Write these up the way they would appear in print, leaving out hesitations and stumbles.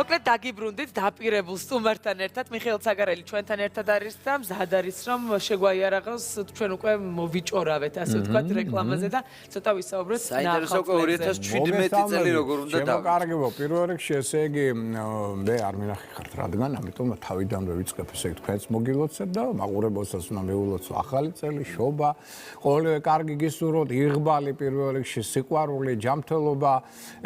მოკლედ დაგიბრუნდით დაპირებულ სტუმართან ერთად მიხეილ ცაგარელი ჩვენთან ერთად არის და მზად არის რომ შეგვაიარაღოს ჩვენ უკვე მოვიჭორავეთ ასე ვთქვათ რეკლამაზე და ცოტა ვისაუბროთ საინტერესო უკვე 2017 წელი როგორ უნდა შემოკარგებო პირველ რიგში ესე იგი მე არ მინახიხართ რადგან ამიტომ თავიდანვე ვიწყებ ესე იგი თქვენც მოგილოცეთ და მაყურებელსაც უნდა მეულოცო ახალი წელი შობა ყოველივე კარგი გისურვოთ იღბალი პირველ რიგში სიყვარული ჯანმრთელობა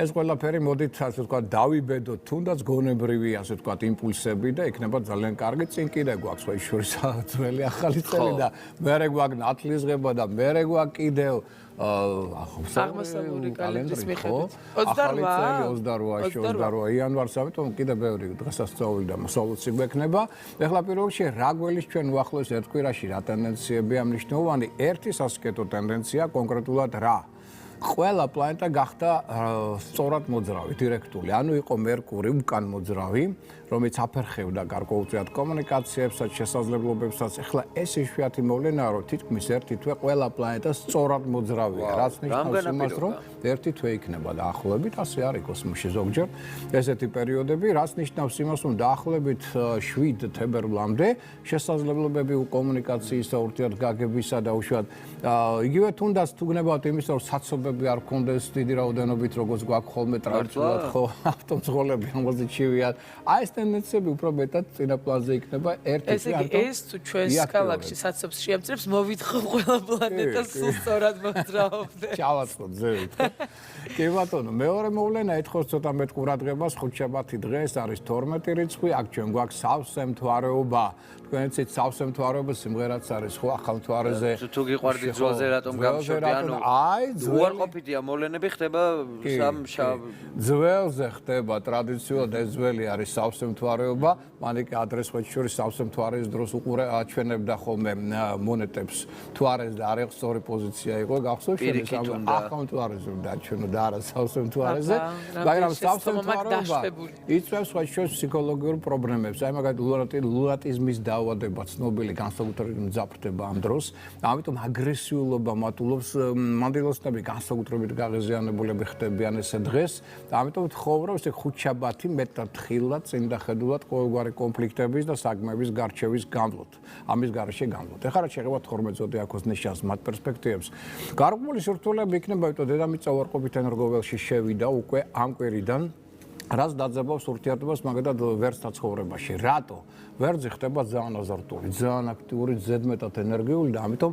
ეს ყველაფერი მოდით ასე ვთქვათ დავიბედოთ თუნდაც გონებრივი ასე ვთქვათ იმპულსები და იქნება ძალიან კარგი წინ კიდე გვაქვს ეს შორის ძველი ახალი წელი და მერე გვაქვს ნათლისღება და მერე გვაქვს კიდევ აღმოსავლური კალენდრის მიხედვით 28 იანვარს ამიტომ კიდე ბევრი დღესასწაული და მოსავალიც გვექნება ეხლა პირველ რიგში რა გველის ჩვენ უახლოეს ერთ კვირაში რა ტენდენციებია მნიშვნელოვანი ერთი სასკეტო ტენდენცია კონკრეტულად რა ყველა პლანეტა გახდა სწორად მოძრავი, დირექტული. ანუ იყო მერკური უკან მოძრავი, რომელიც აფერხებდა გარკვეულწილად კომუნიკაციებსაც, შესაძლებლობებსაც. ეხლა ეს იშვიათი მოვლენაა, რომ თითქმის ერთი თვე ყველა პლანეტა სწორად მოძრავია. რაც ნიშნავს იმას, რომ ერთი თვე იქნება დაახლოებით, ასე არის კოსმოსში ზოგჯერ ესეთი პერიოდები, რაც ნიშნავს იმას, რომ დაახლოებით 7 თებერვლამდე შესაძლებლობები კომუნიკაციისა, ურთიერთგაგებისა და უშუალოდ იგივე თუნდაც თუ გნებავთ იმის, რომ საცობ არ კონდეს დიდი რაოდენობით როგორც გვაქვს ხოლმე ტრადიციულად ხო ავტომძღოლები ამაზე ჩივიათ აი ეს ტენდენციები უფრო მეტად წინა პლანზე იქნება ერთი ეს თუ ჩვენს კალაქსში საცობს შეამწრებს მოვითხოვ ყველა პლანეტას სულ სწორად მოძრაობდნენ ჩავაწყოთ ზევით კი ბატონო მეორე მოვლენა ეთხოვს ცოტა მეტ ყურადღებას ხუთშაბათი დღე ეს არის 12 რიცხვი აქ ჩვენ გვაქვს სავსე მთვარეობა თქვენც სავსე მთვარეობა სიმღერაც არის ხო ახალ მთვარეზე თუ გიყვარდით ძველზე რატომ გამშვები ანუ აი უარყოფითია მოვლენები ხდება ძველზე ხდება ტრადიციულად ეს ძველი არის სავსე მთვარეობა მანიკე ადრეს ხოჩ შორის სავსე მთვარის დროს უყურე აჩვენებდა ხოლმე მონეტებს მთვარეს და არის სწორი პოზიცია იყო გახსოვს შენ ახალ მთვარეზე დაჩვენო და არა სავსე მთვარეზე მაგრამ სავსე მთვარეობა იწვევს ხოჩ შორის ფსიქოლოგიურ პრობლემებს აი მაგალითად ლურატიზმის დაავადება ცნობილი განსაკუთრებით მძაფრდება ამ დროს ამიტომ აგრესიულობა მატულობს მანდილოსნები განსაკუთრებით გაღიზიანებულები ხდებიან ესე დღეს და ამიტომ ვთხოვ რომ ეს ხუთშაბათი მეტად თხილად წინ დახედულად ყოველგვარი კონფლიქტების და საქმეების გარჩევის გამლოთ ამის გარეშე გამლოთ ეხლა რა შეეხება 12 ზოდიაქოს ნიშანს მათ პერსპექტივებს გარკვეული სირთულეები იქნება იმიტომ დედამიწა უარყოფით ენერგოველში შევიდა უკვე ამ კვირიდან რაც დაძაბავს ურთიერთობას მაგალითად ვერცხთა ცხოვრებაში რატო ვერძი ხდება ძალიან აზარტული ძალიან აქტიური ზედმეტად ენერგიული და ამიტომ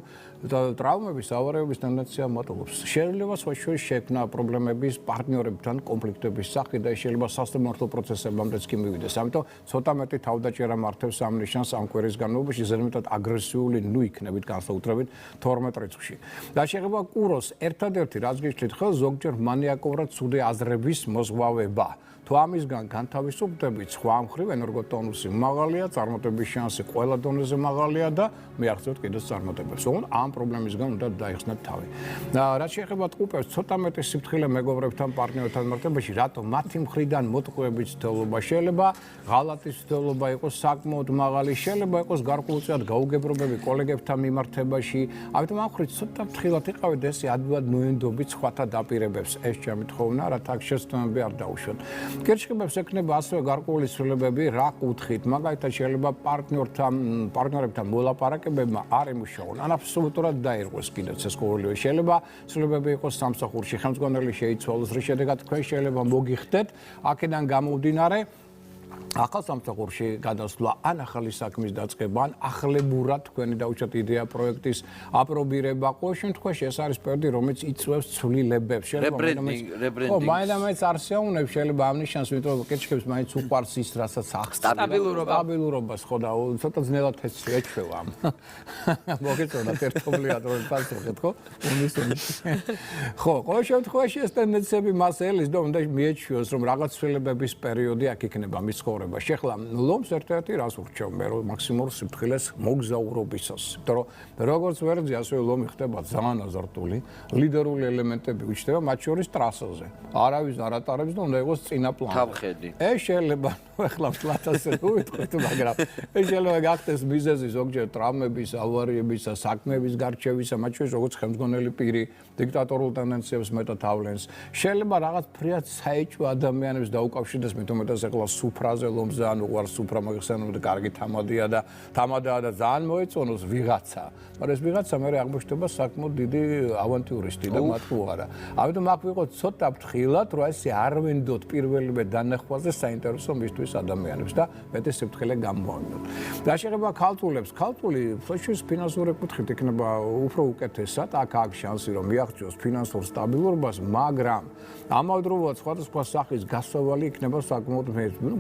ტრავმების ავარიების ტენდენცია მატულობს შეიძლება სხვაშორის შექმნა პრობლემების პარტნიორებთან კონფლიქტების სახით და შეიძლება სასტუმართო პროცესებამდეც კი მივიდეს ამიტომ ცოტა მეტი თავდაჭერა მართებს ამ ნიშანს ამ კვირის განმავლობაში ზედმეტად აგრესიული ნუ იქნებით განსაკუთრებით 12 რიცხვში და შეიძლება კუროს ერთადერთი რაც გიჩვით ხო ზოგჯერ მანიაკურად ცუდი აზრების მოზღვავება თუ ამისგან განთავისუფლდებით სხვა მხრივ ენერგოტონუსი მაღალია წარმატების შანსი ყველა დონეზე მაღალია და მიაღწევთ კიდეც წარმატებებს ოღონდ ამ პრობლემისგან უნდა დაიხსნათ თავი რაც შეეხება ტყუპებს ცოტა მეტი სიფრთხილე მეგობრებთან პარტნიორთან მართებაში რატომ მათი მხრიდან მოტყუების ცდელობა შეიძლება ღალატის ცდელობა იყოს საკმაოდ მაღალი შეიძლება იყოს გარკვეულწილად გაუგებრობები კოლეგებთან მიმართებაში ამიტომ ამ მხრით ცოტა ფრთხილად იყავით ესე ადვილად ნოენდობით სხვათა დაპირებებს ეს შემთხვევნა რათა აქ შეცდომები არ დაუშვათ გერჩხებებს ექნება ასევე გარკვეული ცვლილებები რა კუთხით მაგალითად შეიძლება პარტნიორებთან მოლაპარაკებებმა არ იმუშაონ ან აბსოლუტურად დაირღვეს კიდეც ეს ყოველივე შეიძლება ცვლილებები იყოს სამსახურში ხელმძღვანელი შეიცვალოს რის შედეგად თქვენ შეიძლება მოგიხდეთ აქედან გამომდინარე ახალ სამსახურში გადასვლა ან ახალი საქმის დაწყება ან ახლებურად თქვენი დაუშვათ იდეა პროექტის აპრობირება ყოველ შემთხვევაში ეს არის პერიოდი რომელიც იწვევს ცვლილებებს შეიძლება ხო მაინც არ შეუნებს შეიძლება ამ ნიშანს იმიტომ რომ კეთილებს მაინც უყარს ის რასაც ახსნა სტაბილურობას ხო და ცოტა ძნელად ეჩვევა მოგეწონა ერთობლივად რომ პასუხეთ ხო ხო ყოველ შემთხვევაში ეს ტენდენციები მას ელის და უნდა მიეჩვიოს რომ რაღაც ცვლილებების პერიოდი აქ იქნება მის ცხოვრება. შეხლა ლომს ერთ-ერთი რას ურჩევ მე რომ მაქსიმალურ სიფრთხილეს მოგზაურობისას. იმიტომ რომ როგორც ვერძი ასევე ლომი ხდება ძალიან აზარტული, ლიდერული ელემენტები უჩნდება მათ შორის ტრასაზე. არავის არ ატარებს და უნდა იყოს წინა პლანი. თავხედი. ეს შეიძლება ახლა ფლატაზე უიტყვით, მაგრამ ეს შეიძლება გახდეს მიზეზი ზოგჯერ ტრამების, ავარიების, საქმეების გარჩევისა, მათ შორის როგორც ხელმძღვანელი პირი დიქტატორულ ტენდენციებს მეტად ავლენს. შეიძლება რაღაც ფრიად საეჭვო ადამიანებს დაუკავშირდეს, მით უმეტეს ახლა სუფრაზე ლომზე, ანუ უარ სუფრა მოიხსენებოდა, კარგი თამადია და თამადაა და ძალიან მოეწონოს ვიღაცა. მაგრამ ეს ვიღაცა მე აღმოჩნდება საკმაოდ დიდი ავანტიურისტი და მათ უარა. ამიტომ აქ ვიყოთ ცოტა ფრთხილად, რომ ესე არ ვენდოთ პირველივე დანახვაზე საინტერესო მისთვის ადამიანებს და მეტი სიფრთხილე გამოავლინოთ. და შეეხება ქალწულებს, ქალწული ფლეშის ფინანსური კუთხით იქნება უფრო უკეთესად, აქ აქვს შანსი რომ მიაღწიოს ფინანსურ სტაბილურობას, მაგრამ ამავდროულად სხვადასხვა სახის გასავალი იქნება საკმაოდ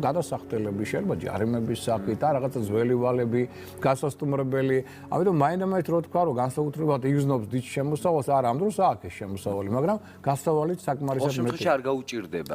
გადასახდელები, შეიძლება ჯარიმების სახით და რაღაცა ძველი ვალები, გასასტუმრებელი. ამიტომ მაინდა-მაინც რო თქვა, რომ განსაკუთრებულად იგრძნობს დიდ შემოსავალს, არა ამ დროს აქ ეს შემოსავალი, მაგრამ გასავალით საკმარისად მეტი. შემთხვევაში არ გაუჭირდება.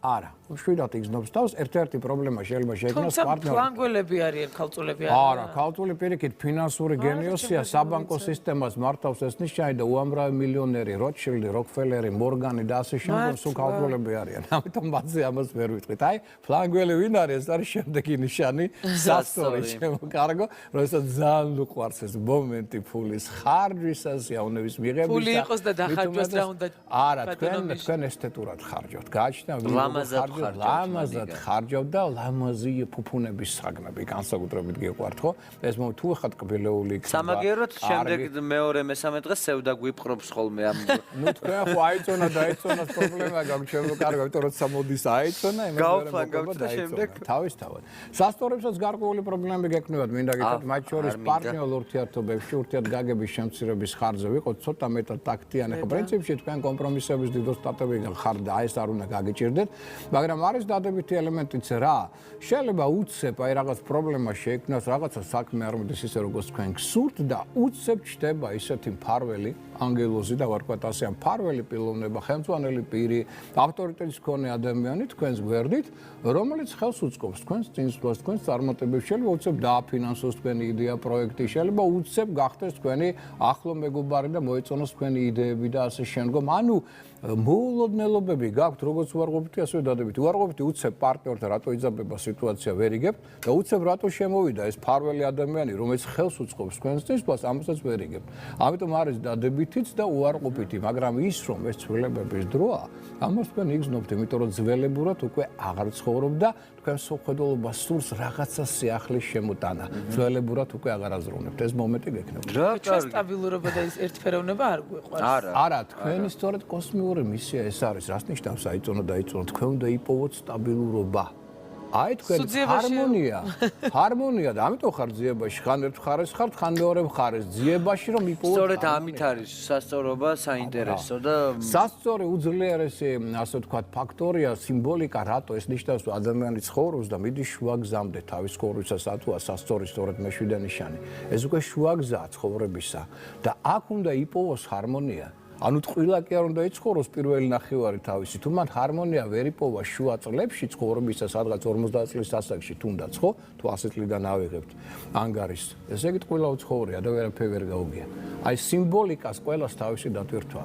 არა. შვიდად იგრძნობს თავს, ერთ-ერთი პრობლემა შეიძლება შეექმნას პარტნიორი. თუმცა ფლანგველები არიან, ქალწულები არა, ქალწული პირიქით ფინანსური გენიოსია, საბანკო სისტემას მართავს ეს ნიშანი და უამრავი მილიონერი, როტშილდი, როკფელერი, მორგანი და ასე შემდეგ სულ ქალწულები არიან. ამიტომ მათზე ამას ვერ ვიტყვით. აი, ფლანგველი ვინ არის? ეს არის შემდეგი ნიშანი, სასწორი შემოკარგო, როდესაც ძალიან უყვარს ეს მომენტი ფულის ხარჯვისას, яუნების მიღებისა. ფული იყოს და დახარჯოს რა უნდა. არა, თქვენ ესთეტურად ხარჯავთ. გააჩნია ლამაზად ხარჯავ და ლამაზი ფუფუნების საგნები განსაკუთრებით გიყვართ ხო? ეს თუ ხარ კბილეული იქნება. სამაგიეროდ შემდეგ მეორე მესამე დღეს სევდა გვიპყრობს ხოლმე ამ. ნუ თქვენ ხო აიწონა და აიწონას პრობლემა გაქვს შემოკარგო, იმიტომ რომ სამოდის აიწონა, გავხდა შემდეგ. თავისთავად. სასწორებსაც გარკვეული პრობლემები გექნებათ, მინდა გითხრათ, მათ შორის პარტნიორულ ურთიერთობებში, ურთიერთგაგების შემცირების ხარჯზე ვიყოთ ცოტა მეტად ტაქტიანი. ხო, პრინციპში თქვენ კომპრომისების დიდოსტატები ხართ და ეს არ უნდა გაგიჭირდეთ. მაგრამ არის დადებითი ელემენტიც რა. შეიძლება უცებ აი რაღაც პრობლემა შეექმნას, რაღაცა საქმე არ მოდის ისე როგორც თქვენ გსურთ და უცებ ჩდება ისეთი მფარველი, ანგელოზი და ვარქვათ ასე ამ მფარველი პილოვნება, ხელმძღვანელი პირი, ავტორიტეტის მქონე ადამიანი თქვენს გვერდით, რომელიც ხელს უწყობს თქვენს წინსვლას, თქვენს წარმატებებს. შეიძლება უცებ დააფინანსოს თქვენი იდეა, პროექტი, შეიძლება უცებ გახდეს თქვენი ახლო მეგობარი და მოეწონოს თქვენი იდეები და ასე შემდგომ. ანუ მოულოდნელობები გაქვთ, როგორც უარყოფითი, ასევე დადებითი. უარყოფითი უცებ პარტნიორთან რატო იძაბება სიტუაცია ვერ იგებთ და უცებ რატო შემოვიდა ეს ფარველი ადამიანი, რომელიც ხელს უწყობს თქვენს წინსვლას, ამასაც ვერ იგებთ. ამიტომ არის დადებითიც და უარყოფითი, მაგრამ ის რომ ეს ცვლილებების დროა, ამას თქვენ იგრძნობთ, იმიტომ რომ ძველებურად უკვე აღარ ცხოვრობ და თქვენ სოხედულობა სურს რაღაცა სიახლის შემოტანა. ძველებურად უკვე აღარ აზროვნებთ, ეს მომენტი გექნებოდა. რა ჩვენ სტაბილურობა და ის ერთფეროვნება არ გვიყვარს. არა, თქვენი სწორედ კოსმიური მისია ეს არის, რას ნიშნავს აიწონა და აიწონა, თქვენ უნდა იპოვოთ სტაბილურობა. აი თქვენ ჰარმონია და ამიტომ ხარ ძიებაში, ხან ერთ მხარეს ხართ, ხან მეორე მხარეს, ძიებაში რომ იპოვოთ. სწორედ ამით არის სასწორობა საინტერესო და სასწორი უძლიერესი, ასე ვთქვათ, ფაქტორია, სიმბოლიკა, რატო ეს ნიშნავს, რომ ადამიანი ცხოვრობს და მიდის შუაგზამდე თავის ცხოვრებისას, ათუა სასწორი სწორედ მეშვიდე ნიშანი. ეს უკვე შუაგზაა ცხოვრებისა და აქ უნდა იპოვოს ჰარმონია. ანუ ტყილა კი არ უნდა იცხოვროს პირველი ნახევარი თავისი. თუ მან ჰარმონია ვერ იპოვა შუა წლებში ცხოვრებისა, სადღაც 50 წლის ასაკში თუნდაც, ხო? თუ 100 წლიდან ავიღებთ ანგარის. ესე იგი ტყილა უცხოვრია და ვერაფერი ვერ გაუგია. აი სიმბოლიკას ყველას თავისი დატვირთვა.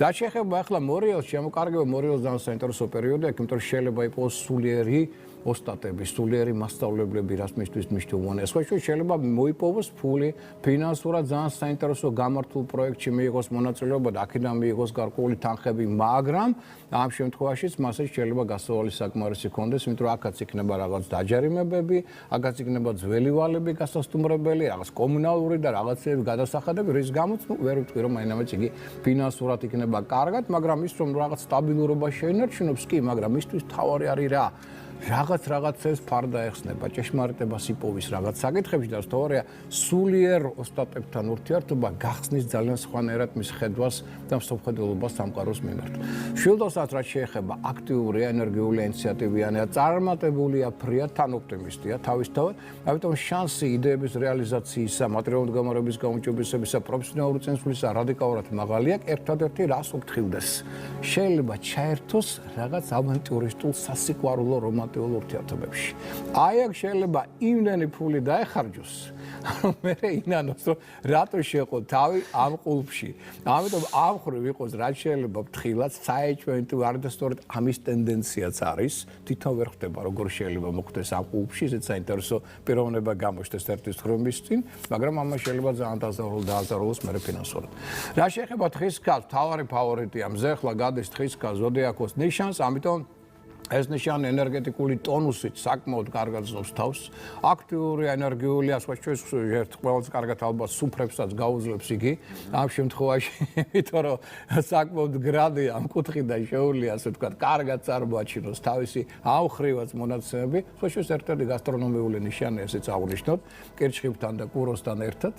და შეეხება ახლა მორიელს, შემოკარგება მორიელს ძალიან საინტერესო პერიოდია, იმიტომ რომ შეიძლება იყოს სულიერი ოსტატები, სულიერი მასწავლებლები, რაც მისთვის მნიშვნელოვანია. შეიძლება მოიპოვოს ფული, ფინანსურად ძალიან საინტერესო გამართულ პროექტში მიიღოს მონაწილეობა და აქედან მიიღოს გარკვეული თანხები, მაგრამ ამ შემთხვევაშიც მასე შეიძლება გასავალი საკმარისი კონდეს, იმიტომ რომ აქაც იქნება რაღაც დაჯარიმებები, აქაც იქნება ძველი ვალები გასასტუმრებელი, რაღაც კომუნალური და რაღაცები გადასახადები, რის გამოც ვერ ვიტყვი რომ მაინც იგი ფინანსურად იქნება კარგად, მაგრამ ის რომ რაღაც სტაბილურობა შეინარჩუნებს კი, მაგრამ მისთვის თავარი არის რა. რაღაცებს ფარდა ეხსნება, ჭეშმარიტებას იპოვის რაღაც საკითხებში და თორეა სულიერ ოსტატებთან ურთიერთობა გახსნის ძალიან სხვანაირად მის ხედვას და მსოფლმხედველობას სამყაროს მიმართ. შილდოსაც რაც შეეხება აქტიურია, ენერგიული ინიციატივიანია, წარმატებულია, ფრია, თან ოპტიმისტია თავისთავად, ამიტომ შანსი იდეების რეალიზაციისა, მატერიალური მდგომარეობის გაუმჯობესებისა, პროფესიონალური წინსვლისა რადიკალურად მაღალია, ერთადერთი რას უხდიდეს. შეიძლება ჩაერთოს რაღაც ავანტიურისტულ სასიყვარულო რომანტიკულ რომანტიკულ ურთიერთობებში. აი აქ შეიძლება იმდენი ფული დაეხარჯოს, რომ მე ინანოს რომ რატო შეყო თავი ამ ყულფში. ამიტომ ამ ხრივ იყოს რაც შეიძლება ფრთხილად, საეჭვენტო არ და სწორედ ამის ტენდენციაც არის, თვითონ ვერ ხვდება როგორ შეიძლება მოხდეს ამ ყულფში, ესეც საინტერესო პიროვნება გამოჩნდეს ერთის ხრომის წინ, მაგრამ ამას შეიძლება ძალიან დააზარალოს მე ფინანსურად. რა შეეხება თხის ქალს, თავარი ფავორიტია მზე, ახლა გადის თხის ქალს ზოდიაქოს ნიშანს, ამიტომ ეს ნიშანი ენერგეტიკული ტონუსით საკმაოდ კარგად ზრდავს თავს. აქტიური ენერგიული, ასე ვთქვათ, ერთ ყველაზე კარგად ალბათ სუფრებსაც გაუძლებს იგი. ამ შემთხვევაში, იმიტომ რომ საკმაოდ გრადია ამ კუთხიდან შეუძლია, ასე ვთქვათ, კარგად წარმოაჩინოს თავისი ამხრივაც მონაცემები. სხვაშორის ერთ-ერთი გასტრონომიული ნიშანია, ესეც აღნიშნოთ, კირჩხიბთან და კუროსთან ერთად.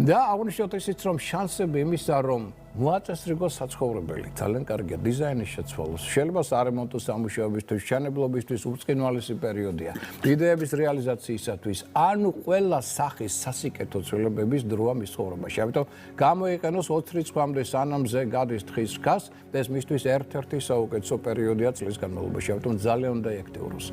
და აღნიშნოთ ისიც, რომ შანსები იმისა, რომ მოაწესრიგოს საცხოვრებელი, ძალიან კარგია დიზაინის შეცვალოს. შეიძლება სარემონტო სამუშაოებისთვის, მშენებლობისთვის უწყინვალესი პერიოდია. იდეების რეალიზაციისათვის, ანუ ყველა სახის სასიკეთო ცვლილებების დროა მის ცხოვრებაში. ამიტომ გამოიყენოს 20 რიცხვამდე სანამზე გადის თხის ქას, ეს მისთვის ერთ-ერთი საუკეთესო პერიოდია წლის განმავლობაში. ამიტომ ძალიან უნდა ეაქტიუროს.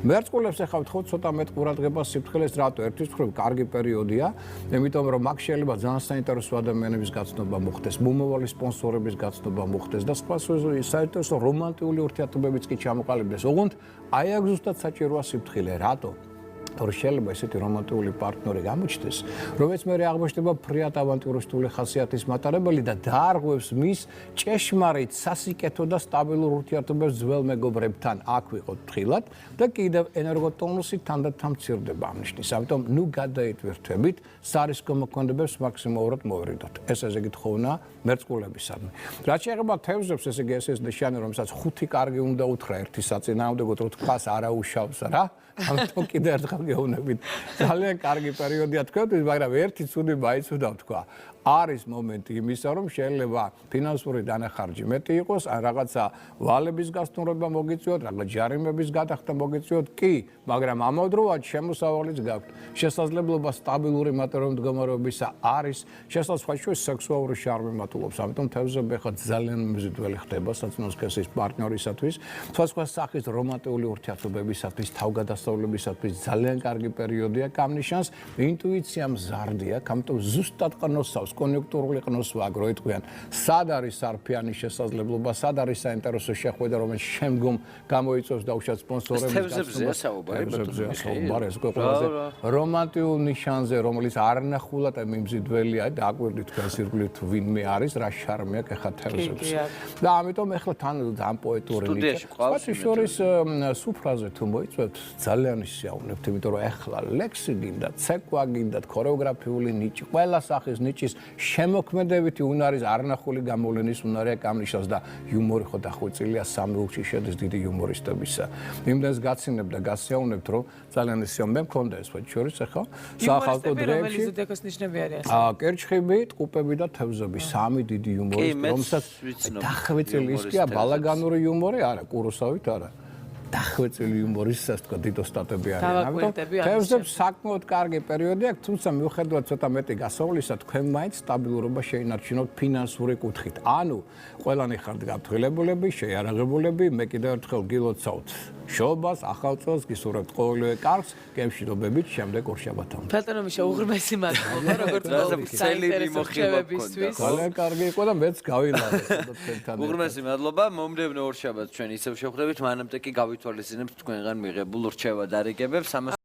მერწყულებს ახლა ვთხოვთ ცოტა მეტ ყურადღებას სიფრთხილეს, რატო ერთის მხრივ კარგი პერიოდია, იმიტომ რომ აქ შეიძლება ძალიან საინტერესო ადამიანების გაცნობა მოხდეს. სპონსორების გაცნობა მოხდეს და სხვა საერთოდ რომანტიკული ურთიერთობებიც კი ჩამოყალიბდეს. ოღონდ აი აქ ზუსტად საჭიროა სიფრთხილე. რატო? რომ შეიძლება ესეთი რომანტიკული პარტნიორი გამოჩნდეს, რომელიც მე აღმოჩნდება ფრიად ავანტიურისტული ხასიათის მატარებელი და დაარღვევს მის ჭეშმარიტ, სასიკეთო და სტაბილურ ურთიერთობებს ძველ მეგობრებთან. აქ ვიყოთ ფრთხილად და კიდევ ენერგოტონუსი თანდათან მცირდება ამ ნიშნის. ამიტომ ნუ გადაიტვირთვებით, სარისკო მოქმედებებს მაქსიმალურად მოვერიდოთ. ეს ესე გითხოვნა მერწყულებისადმი. რაც შეეხება თევზებს, ესე იგი ეს ნიშანი, რომელსაც 5 კარგი უნდა უთხრა ერთი საწინააღმდეგოდ, რომ თქვას არაუშავს რა. ამიტომ კიდევ ერთხელ გეუბნებით, ძალიან კარგი პერიოდია თქვენთვის, მაგრამ ერთი ცუდი მაინც უნდა ვთქვა. არის მომენტი იმისა, რომ შეიძლება ფინანსური დანახარჯი მეტი იყოს, ან რაღაცა ვალების გასტუმრება მოგიწვიოთ, რაღაც ჯარიმების გადახდა მოგიწვიოთ, კი, მაგრამ ამავდროულად შემოსავალიც გაქვთ. შესაძლებლობა სტაბილური მატერიალური მდგომარეობისა არის, შესაძლოა სექსუალური შარმი მატულობს. ამიტომ თევზები ხა ძალიან მიზიდველი ხდება საწინააღმდეგო სქესის პარტნიორისათვის, სხვა სახის რომანტიკული ურთიერთობებისათვის, თავგადასავლებისათვის ძალიან კარგი პერიოდია. ამ ნიშანს ინტუიცია მზარდია, ამიტომ ზუსტად ყნოსავს კონიუნქტურული ყნოსვა აგრო იტყვიან. სად არის სარფიანი შესაძლებლობა, სად არის საინტერესო შეხვედრა, რომელიც შემდგომ გამოიწვევს დაუშვათ სპონსორების თევზებზეა საუბარი, ეს ყველაზე რომანტიკულ ნიშანზე, რომელიც არნახულად მიმზიდველია და აკვირდით თქვენ სირგვლით ვინმე არის, რა შარმია კეხა თევზებს. და ამიტომ ეხლა თან ამ პოეტური სტუდიაში ყავს შორის სუფრაზე თუ მოიწვევთ, ძალიან ისიავნებთ, იმიტომ რომ ეხლა ლექსი გინდა, ცეკვა გინდა, ქორეოგრაფიული ნიჭი, ყველა სახის ნიჭის შემოქმედებითი უნარის არნახული გამოვლენის უნარია კამნიშას და იუმორი ხო დახვეწილია სამეულში შედის დიდი იუმორისტებისა. იმდენს გაცინებ და გასიავნებთ, რომ ძალიან ისიავნ მე მქონდა ეს შორის ახლა სახალხო დღეებში ზოდიაქოს ნიშნები არიან. კერჩხები, ტყუპები და თევზები, სამი დიდი იუმორისტი, რომელსაც დახვეწილი ისკია ბალაგანური იუმორი არა, კუროსავით არა. დახვეწილი იუმორისტსაც თქვა დიდო სტატები არიან. ამიტომ თევზებს საკმაოდ კარგი პერიოდი აქვს, თუმცა მიუხედავად ცოტა მეტი გასავლისა, თქვენ მაინც სტაბილურობა შეინარჩუნოთ ფინანსური კუთხით. ანუ ყველანი ხართ გაფრთხილებულები, შეიარაღებულები, მე კიდევ ერთხელ გილოცავთ შობას, ახალ წელს გისურვებთ ყოველივე კარგს, გემშვიდობებით შემდეგ ორშაბათამდე. ბატონო უღრმესი მადლობა, როგორც საინტერესო ხევებისთვის. ძალიან კარგი იყო და მეც გავილავე თქვენთან. უღრმესი მადლობა, მომდევნო ორშაბათს ჩვენ ისევ შევხვდებით, მანამდე კი გავითვალისწინებთ თქვენგან მიღებულ რჩევა-დარიგებებს.